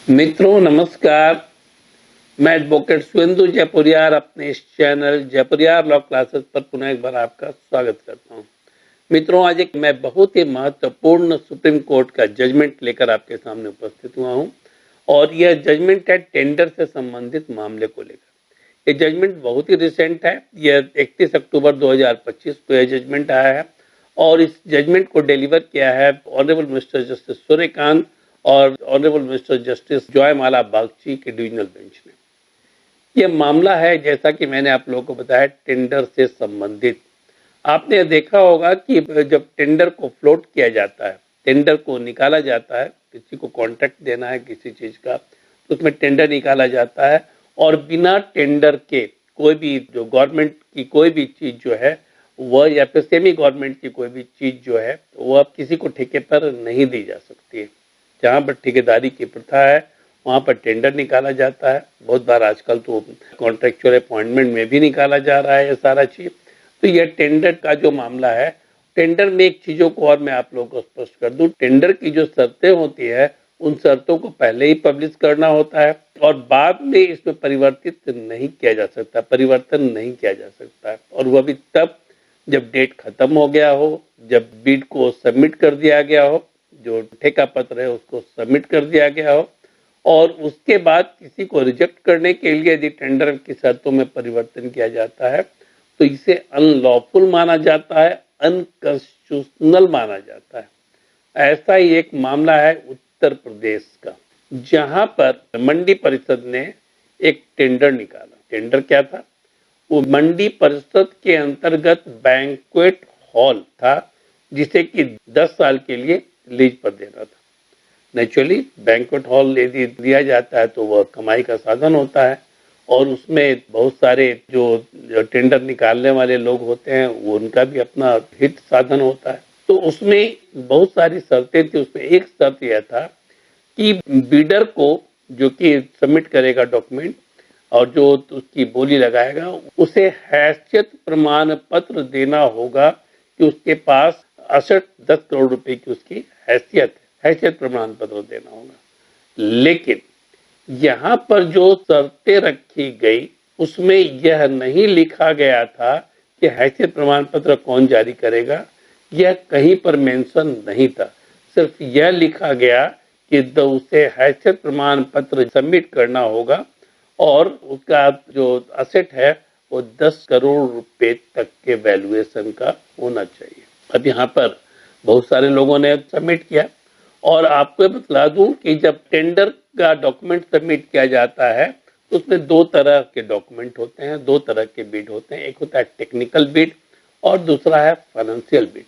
मित्रों नमस्कार। मैं एडवोकेट सुवेंदु जयपुरियार अपने इस चैनल जयपुरियार लॉ क्लासेस पर पुनः एक बार आपका स्वागत करता हूं। मित्रों, आज मैं बहुत ही महत्वपूर्ण सुप्रीम कोर्ट का जजमेंट लेकर आपके सामने उपस्थित हुआ हूं और यह जजमेंट है टेंडर से संबंधित मामले को लेकर। यह जजमेंट बहुत ही रिसेंट है। यह 31 अक्टूबर 2025 को यह जजमेंट आया है और इस जजमेंट को डिलीवर किया है ऑनरेबल मिस्टर जस्टिस सूर्यकांत और honourable mister justice Joymala Bagchi के डिविजनल बेंच ने। यह मामला है, जैसा कि मैंने आप लोगों को बताया, टेंडर से संबंधित। आपने देखा होगा कि जब टेंडर को फ्लोट किया जाता है, टेंडर को निकाला जाता है, किसी को कॉन्ट्रैक्ट देना है किसी चीज का, तो उसमें टेंडर निकाला जाता है और बिना टेंडर के कोई भी जो गवर्नमेंट की कोई भी चीज जो है वह, या फिर सेमी गवर्नमेंट की कोई भी चीज जो है वह किसी को ठेके पर नहीं दी जा सकती है। जहाँ पर ठेकेदारी की प्रथा है वहाँ पर टेंडर निकाला जाता है। बहुत बार आजकल तो कॉन्ट्रेक्चुअल अपॉइंटमेंट में भी निकाला जा रहा है ये सारा चीज। तो यह टेंडर का जो मामला है, टेंडर में एक चीजों को और मैं आप लोगों को स्पष्ट कर दूं, टेंडर की जो शर्तें होती है उन शर्तों को पहले ही पब्लिश करना होता है और बाद में इसमें परिवर्तित नहीं किया जा सकता, परिवर्तन नहीं किया जा सकता है। और वह भी तब जब डेट खत्म हो गया हो, जब बिड को सबमिट कर दिया गया हो, जो ठेका पत्र है उसको सबमिट कर दिया गया हो और उसके बाद किसी को रिजेक्ट करने के लिए यदि टेंडर की शर्तों में परिवर्तन किया जाता है तो इसे अनलॉफुल माना जाता है, अनकॉन्स्टिट्यूशनल माना जाता है। ऐसा ही एक मामला है उत्तर प्रदेश का, जहां पर मंडी परिषद ने एक टेंडर निकाला। टेंडर क्या था? वो मंडी परिषद के अंतर्गत बैंक्वेट हॉल था जिसे कि 10 साल के लिए लीज पर देना था। नेचुरली बैंक्वेट हॉल यदि दिया जाता है तो वह कमाई का साधन होता है और उसमें बहुत सारे जो टेंडर निकालने वाले लोग होते हैं वो उनका भी अपना हित साधन होता है। तो उसमें बहुत सारी शर्तें थी। उसमें एक शर्त यह था कि बीडर को, जो कि सबमिट करेगा डॉक्यूमेंट और जो उसकी बोली लगाएगा, उसे हैसियत प्रमाण पत्र देना होगा कि उसके पास 10 करोड़ रुपए की उसकी हैसियत प्रमाण पत्र देना होगा। लेकिन यहाँ पर जो शर्तें रखी गई उसमें यह नहीं लिखा गया था कि हैसियत प्रमाण पत्र कौन जारी करेगा, यह कहीं पर मेंशन नहीं था। सिर्फ यह लिखा गया कि उसे हैसियत प्रमाण पत्र सबमिट करना होगा और उसका जो असेट है वो 10 करोड़ रुपए तक के वैल्यूएशन का होना चाहिए। अब यहाँ पर बहुत सारे लोगों ने सबमिट किया और आपको बता दूं कि जब टेंडर का डॉक्यूमेंट सबमिट किया जाता है तो उसमें दो तरह के डॉक्यूमेंट होते हैं, दो तरह के बिड होते हैं। एक होता है टेक्निकल बिड और दूसरा है फाइनेंशियल बिड।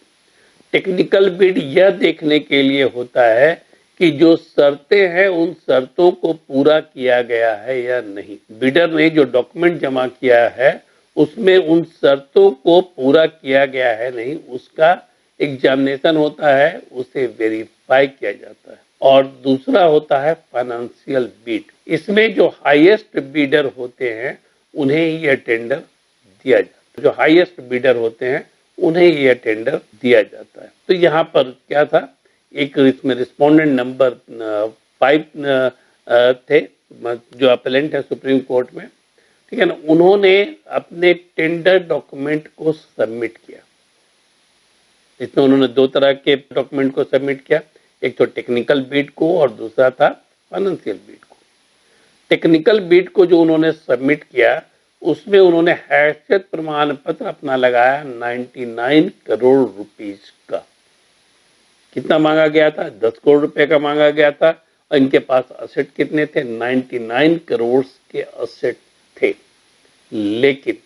टेक्निकल बिड यह देखने के लिए होता है कि जो शर्तें हैं उन शर्तों को पूरा किया गया है या नहीं। बिडर ने जो डॉक्यूमेंट जमा किया है उसमें उन शर्तों को पूरा किया गया है नहीं, उसका एग्जामिनेशन होता है, उसे वेरीफाई किया जाता है। और दूसरा होता है फाइनेंशियल बिड। इसमें जो हाईएस्ट बिडर होते हैं उन्हें यह टेंडर दिया जाता है। जो हाईएस्ट बिडर होते हैं उन्हें यह टेंडर दिया जाता है। तो यहाँ पर क्या था, एक इसमें रिस्पोंडेंट नंबर 5 थे जो अपेलेंट है सुप्रीम कोर्ट में, ठीक है ना। उन्होंने अपने टेंडर डॉक्यूमेंट को सबमिट किया। इसमें उन्होंने दो तरह के डॉक्यूमेंट को सबमिट किया, एक तो टेक्निकल बिड को और दूसरा था फाइनेंशियल बिड को। टेक्निकल बिड को जो उन्होंने सबमिट किया उसमें उन्होंने हैसियत प्रमाण पत्र अपना लगाया 99 करोड़ रुपीस का। कितना मांगा गया था? 10 करोड़ रुपए का मांगा गया था और इनके पास असेट कितने थे? 99 करोड़ के असेट थे। लेकिन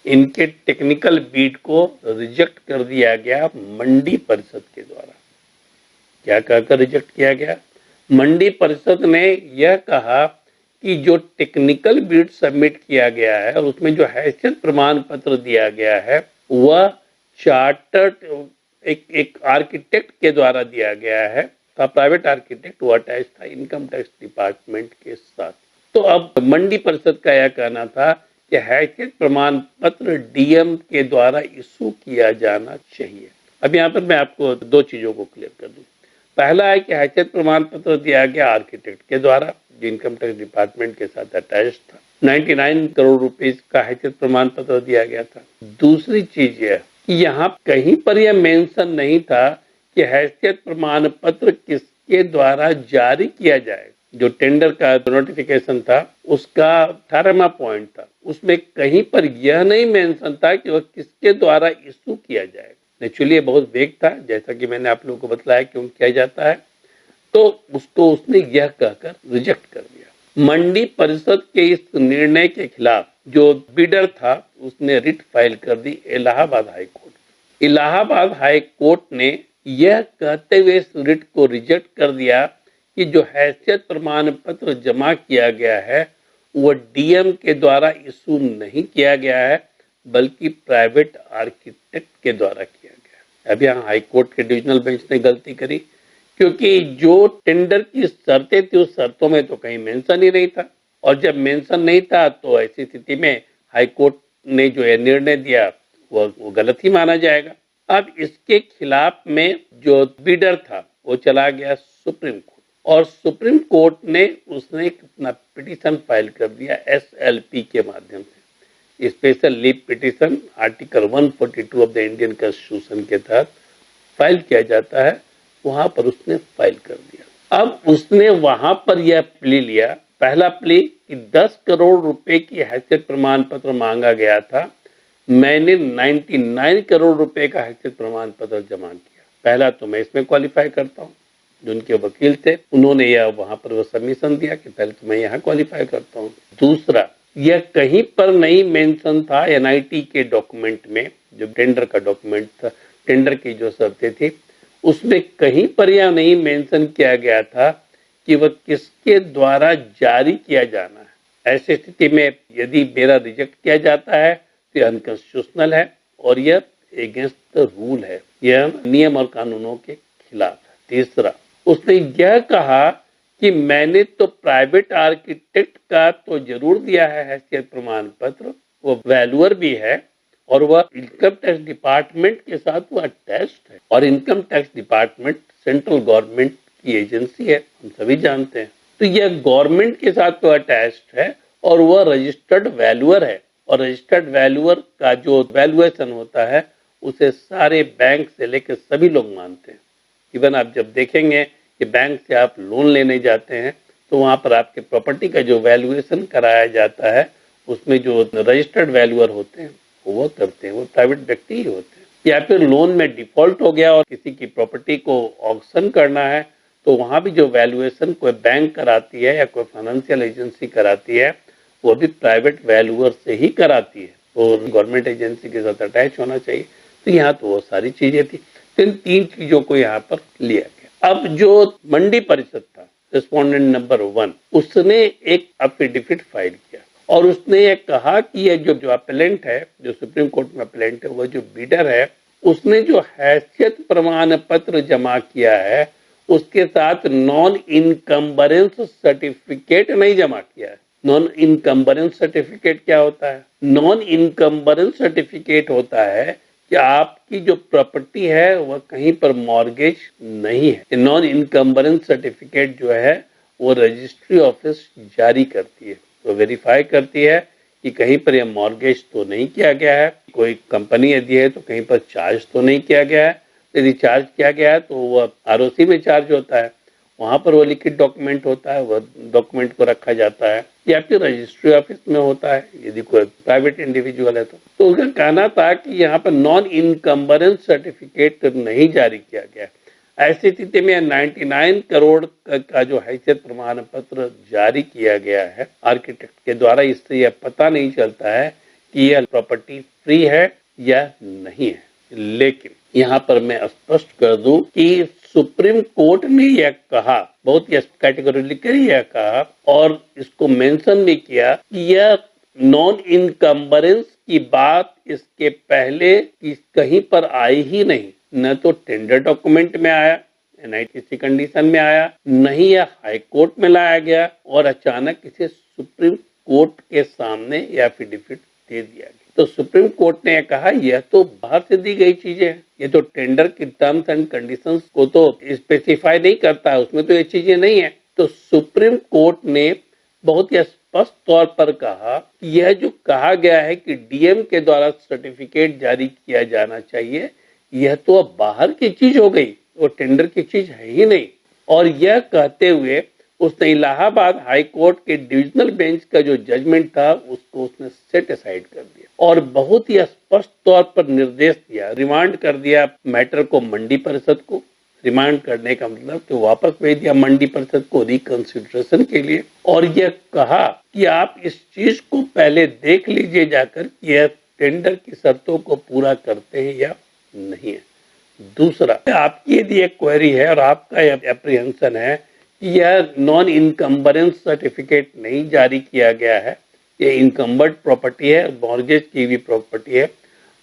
इनके टेक्निकल बिड को रिजेक्ट कर दिया गया मंडी परिषद के द्वारा। क्या कहकर रिजेक्ट किया गया? मंडी परिषद ने यह कहा कि जो टेक्निकल बिड सबमिट किया गया है और उसमें जो हैसियत प्रमाण पत्र दिया गया है वह चार्टर्ड एक आर्किटेक्ट के द्वारा दिया गया है, था प्राइवेट आर्किटेक्ट, वो अटैच था इनकम टैक्स डिपार्टमेंट के साथ। तो अब मंडी परिषद का यह कहना था कि हैसियत प्रमाण पत्र डीएम के द्वारा इशू किया जाना चाहिए। अब यहाँ पर मैं आपको दो चीजों को क्लियर कर दूं। पहला है कि हैसियत प्रमाण पत्र दिया गया आर्किटेक्ट के द्वारा, जो इनकम टैक्स डिपार्टमेंट के साथ अटैच था। 99 करोड़ रुपीस का हैसियत प्रमाण पत्र दिया गया था। दूसरी चीज यह कि यहाँ कहीं पर यह मेंशन नहीं था कि हैसियत प्रमाण पत्र किसके द्वारा जारी किया जाएगा। जो टेंडर का नोटिफिकेशन था उसका 18वां पॉइंट था, उसमें कहीं पर यह नहीं मेंशन था कि वह किसके द्वारा इशू किया जाएगा। नेचुरली ये बहुत वेग था, जैसा कि मैंने आप लोगों को बताया क्यों किया जाता है, तो उसको उसने यह कहकर रिजेक्ट कर दिया। मंडी परिषद के इस निर्णय के खिलाफ जो बिडर था उसने रिट फाइल कर दी Allahabad high court. Allahabad high court ने यह कहते हुए इस रिट को रिजेक्ट कर दिया कि जो हैसियत प्रमाण पत्र जमा किया गया है वह डीएम के द्वारा इशू नहीं किया गया है, बल्कि प्राइवेट आर्किटेक्ट के द्वारा किया गया। अब यहाँ हाई कोर्ट के डिविजनल बेंच ने गलती करी, क्योंकि जो टेंडर की शर्तें थी उस शर्तों में तो कहीं मेंशन ही नहीं था, और जब मेंशन नहीं था तो ऐसी स्थिति में हाई कोर्ट ने जो निर्णय दिया वो गलत ही माना जाएगा। अब इसके खिलाफ में जो बिडर था वो चला गया सुप्रीम कोर्ट, और सुप्रीम कोर्ट ने उसने अपना पिटीशन फाइल कर दिया एसएलपी के माध्यम से, special leave petition article 142 of the Indian constitution के तहत फाइल किया जाता है। वहां पर उसने फाइल कर दिया। अब उसने वहां पर यह प्ली लिया, पहला प्ली कि 10 करोड़ रुपए की हैसियत प्रमाण पत्र मांगा गया था, मैंने 99 करोड़ रुपए का हैसियत प्रमाण पत्र जमा किया। पहला तो मैं इसमें क्वालिफाई करता हूँ, जो उनके वकील थे उन्होंने यह वहां पर वो सबमिशन दिया कि पहले तो मैं यहाँ क्वालिफाई करता हूँ। दूसरा, यह कहीं पर नहीं मेंशन था एनआईटी के डॉक्यूमेंट में, जो टेंडर का डॉक्यूमेंट था, टेंडर की जो शर्तें थी उसमें कहीं पर यह नहीं मेंशन किया गया था कि वह किसके द्वारा जारी किया जाना है। ऐसी स्थिति में यदि मेरा रिजेक्ट किया जाता है तो अनकॉन्स्टिट्यूशनल है और यह अगेंस्ट द रूल है, यह नियम और कानूनों के खिलाफ है। तीसरा, उसने यह कहा कि मैंने तो प्राइवेट आर्किटेक्ट का तो जरूर दिया है हैसियत प्रमाण पत्र, वो वैल्यूअर भी है और वह इनकम टैक्स डिपार्टमेंट के साथ वो अटैच्ड है, और income tax department central government की एजेंसी है, हम सभी जानते हैं। तो यह गवर्नमेंट के साथ तो अटैच्ड है और वह रजिस्टर्ड वैल्यूअर है, और रजिस्टर्ड वैल्यूअर का जो वैल्यूएशन होता है उसे सारे बैंक से लेकर सभी लोग मानते हैं। इवन आप जब देखेंगे कि बैंक से आप लोन लेने जाते हैं तो वहां पर आपके प्रॉपर्टी का जो वैल्यूएशन कराया जाता है उसमें जो रजिस्टर्ड वैल्यूअर होते हैं वो करते हैं, वो प्राइवेट व्यक्ति ही होते हैं। या फिर लोन में डिफॉल्ट हो गया और किसी की प्रॉपर्टी को ऑक्शन करना है तो वहां भी जो वैल्यूएशन कोई बैंक कराती है या कोई फाइनेंशियल एजेंसी कराती है वो भी प्राइवेट वैल्यूअर से ही कराती है, और गवर्नमेंट एजेंसी के साथ अटैच होना चाहिए। तो यहाँ तो वो सारी चीजें थी, इन तीन चीजों को यहाँ पर लिया गया। अब जो मंडी परिषद था, रिस्पोंडेंट नंबर 1, उसने एक एफिडेविट फाइल किया और उसने ये कहा कि ये जो अपेलेंट है, जो सुप्रीम कोर्ट में अपेलेंट है, वो जो बिडर है, उसने जो हैसियत प्रमाण पत्र जमा किया है उसके साथ नॉन इनकम्बरेंस सर्टिफिकेट नहीं जमा किया है। नॉन इनकम्बरेंस सर्टिफिकेट क्या होता है? नॉन इनकम्बरेंस सर्टिफिकेट होता है कि आपकी जो प्रॉपर्टी है वह कहीं पर मॉर्गेज नहीं है। नॉन इनकम्बरेंस सर्टिफिकेट जो है वो रजिस्ट्री ऑफिस जारी करती है, तो वेरीफाई करती है कि कहीं पर यह मॉर्गेज तो नहीं किया गया है, कोई कंपनी यदि है तो कहीं पर चार्ज तो नहीं किया गया है। यदि चार्ज किया गया है तो वह आरओसी में चार्ज होता है, वहां पर वो लिखित डॉक्यूमेंट होता है, वह डॉक्यूमेंट को रखा जाता है, या फिर रजिस्ट्री ऑफिस में होता है यदि कोई प्राइवेट इंडिविजुअल है तो उसका कहना था कि यहाँ पर नॉन इनकम्बरेंस सर्टिफिकेट नहीं जारी किया गया। ऐसी स्थिति में 99 करोड़ का जो हैसियत प्रमाण पत्र जारी किया गया है आर्किटेक्ट के द्वारा, इससे यह पता नहीं चलता है कि यह प्रॉपर्टी फ्री है या नहीं है। लेकिन यहाँ पर मैं स्पष्ट कर दूं कि सुप्रीम कोर्ट ने यह कहा, बहुत ही कैटेगोरिकली यह कहा और इसको मेंशन भी किया कि यह नॉन इनकम्बरेंस की बात इसके पहले कहीं पर आई ही नहीं, न तो टेंडर डॉक्यूमेंट में आया, एनआईटीसी कंडीशन में आया, नहीं यह हाई कोर्ट में लाया गया और अचानक इसे सुप्रीम कोर्ट के सामने यह एफिडेविट दे दिया गया। तो सुप्रीम कोर्ट ने कहा यह तो बाहर से दी गई चीजें हैं, ये तो टेंडर की टर्म्स एंड कंडीशंस को तो स्पेसिफाई नहीं करता है, उसमें तो ये चीजें नहीं है। तो सुप्रीम कोर्ट ने बहुत ही स्पष्ट तौर पर कहा कि यह जो कहा गया है कि डीएम के द्वारा सर्टिफिकेट जारी किया जाना चाहिए, यह तो अब बाहर की चीज हो गई, वो टेंडर की चीज है ही नहीं। और यह कहते हुए उसने इलाहाबाद हाई कोर्ट के डिविजनल बेंच का जो जजमेंट था उसको उसने सेट असाइड कर दिया और बहुत ही स्पष्ट तौर पर निर्देश दिया, रिमांड कर दिया मैटर को मंडी परिषद को। रिमांड करने का मतलब कि वापस भेज दिया मंडी परिषद को रिकंसिडरेशन के लिए, और यह कहा कि आप इस चीज को पहले देख लीजिए जाकर कि यह टेंडर की शर्तों को पूरा करते हैं या नहीं है। दूसरा, आपकी यदि एक क्वेरी है और आपका एप्रीहेंशन है कि यह नॉन इनकम्बरेंस सर्टिफिकेट नहीं जारी किया गया है, ये इनकम्बर्ड प्रॉपर्टी है, मॉर्गेज की भी प्रॉपर्टी है,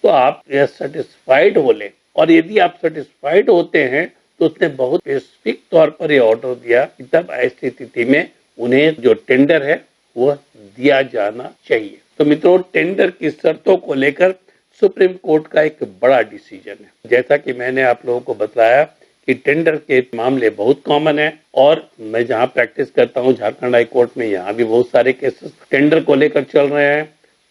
तो आप यह सेटिस्फाइड हो लें। और यदि आप सेटिस्फाइड होते हैं तो उसने बहुत स्पेसिफिक तौर पर यह ऑर्डर दिया कि तब ऐसी स्थिति में उन्हें जो टेंडर है वह दिया जाना चाहिए। तो मित्रों, टेंडर की शर्तों को लेकर सुप्रीम कोर्ट का एक बड़ा डिसीजन है। जैसा कि मैंने आप लोगों को बताया कि टेंडर के मामले बहुत कॉमन है, और मैं जहां प्रैक्टिस करता हूं झारखंड हाई कोर्ट में, यहाँ भी बहुत सारे केसेस टेंडर को लेकर चल रहे हैं।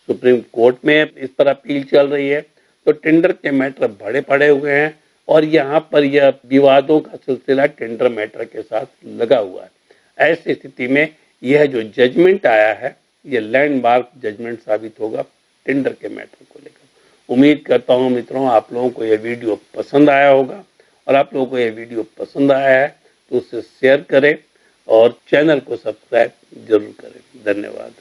सुप्रीम कोर्ट में इस पर अपील चल रही है। तो टेंडर के मैटर बड़े पड़े हुए हैं और यहाँ पर यह विवादों का सिलसिला टेंडर मैटर के साथ लगा हुआ है। ऐसी स्थिति में यह जो जजमेंट आया है, यह लैंडमार्क जजमेंट साबित होगा टेंडर के मैटर को लेकर। उम्मीद करता हूँ मित्रों आप लोगों को यह वीडियो पसंद आया होगा, और आप लोगों को यह वीडियो पसंद आया है तो उसे शेयर करें और चैनल को सब्सक्राइब जरूर करें। धन्यवाद।